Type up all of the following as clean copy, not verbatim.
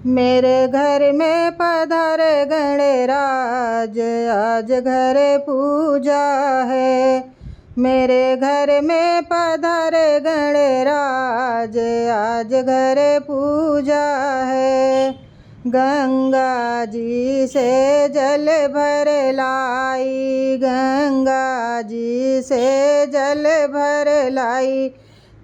मेरे घर में पधारे गणराज, आज घर पूजा है। मेरे घर में पधारे गणराज, आज घर पूजा है। गंगा जी से जल भर लाई, गंगा जी से जल भर लाई।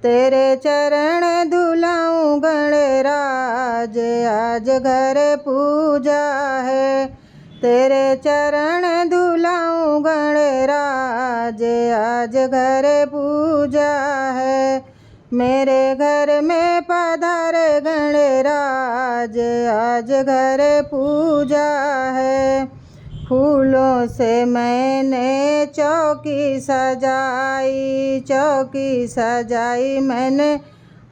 तेरे चरण धुलाऊं गणराज, आज घर पूजा है। तेरे चरण धुलाऊं गणराज, आज घर पूजा है। मेरे घर में पधारे गणराज, आज घर पूजा है। फूलों से मैंने चौकी सजाई, चौकी सजाई मैंने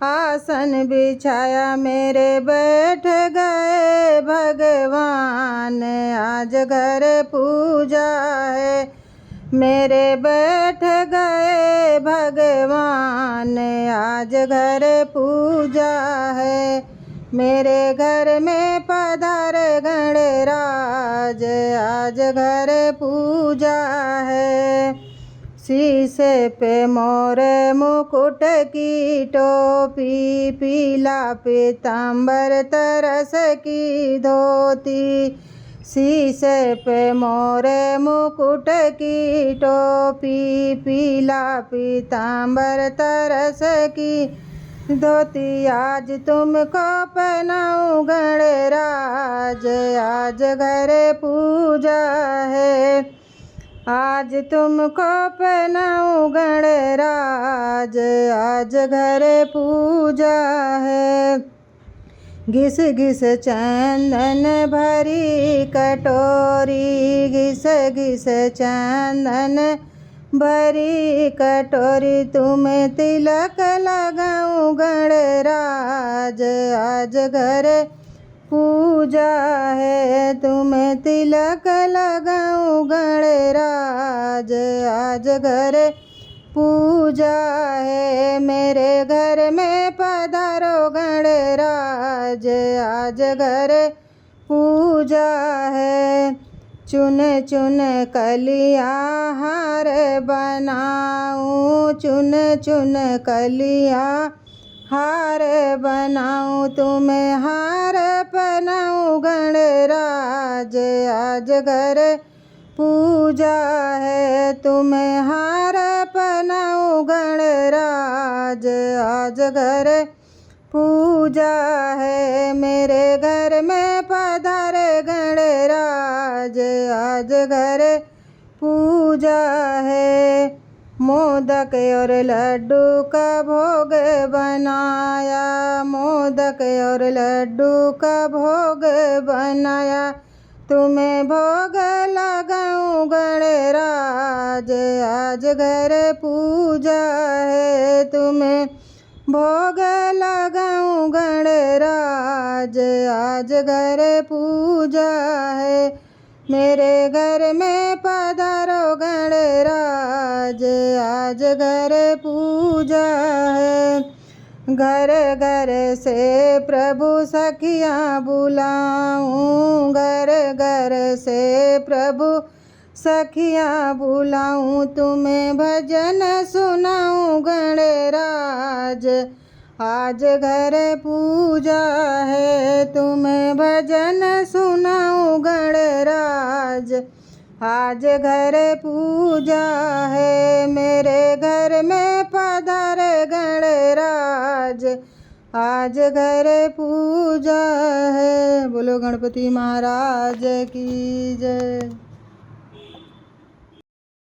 आसन बिछाया। मेरे बैठ गए भगवान, आज घर पूजा है। मेरे बैठ गए भगवान, आज घर पूजा है। मेरे घर में पधारे गणराज, आज घर पूजा है। शीशे पे मोर मुकुट की टोपी, पीला पीताम्बर तरस की धोती। शीशे पे मोर मुकुट की टोपी, पीला पीताम्बर तरस की धोती। आज तुमको पहनाऊं गणराज, आज घर पूजा है। आज तुमको पहनाऊं गणराज, आज घर पूजा है। घिस घिस चंदन भरी कटोरी, घिस घिस चंदन भरी कटोरी। तुम्हें तिलक लगाऊं गणराज, आज घर पूजा है। तुम्हें तिलक लगाऊं गणराज, आज घर पूजा है। मेरे घर में पधारो गणराज, आज घर पूजा है। चुन चुन कलियाँ हार बनाऊं, चुन चुन कलियाँ हार बनाऊं। तुम्हें हार पहनाऊं गणराज, आज घर पूजा है। तुम्हें हार पहनाऊं गणराज, आज घर पूजा है। मेरे घर में पधारे गणराज, आज घर पूजा है। मोदक और लड्डू का भोग बनाया, मोदक और लड्डू का भोग बनाया। तुम्हें भोग लगाऊं गणराज, आज घर पूजा है। तुम्हें भोग लगाऊं गणराज, आज घर पूजा है। मेरे घर में पधारो गणराज, आज घर पूजा है। घर घर से प्रभु सखियाँ बुलाऊं, घर घर से प्रभु सखियाँ बुलाऊं। तुम्हें भजन सुनाऊं गणराज, आज घर पूजा है। तुम्हें भजन सुनाऊं गणराज, आज घर पूजा है। मेरे घर में पधारे गणराज, आज घर पूजा है। बोलो गणपति महाराज की जय।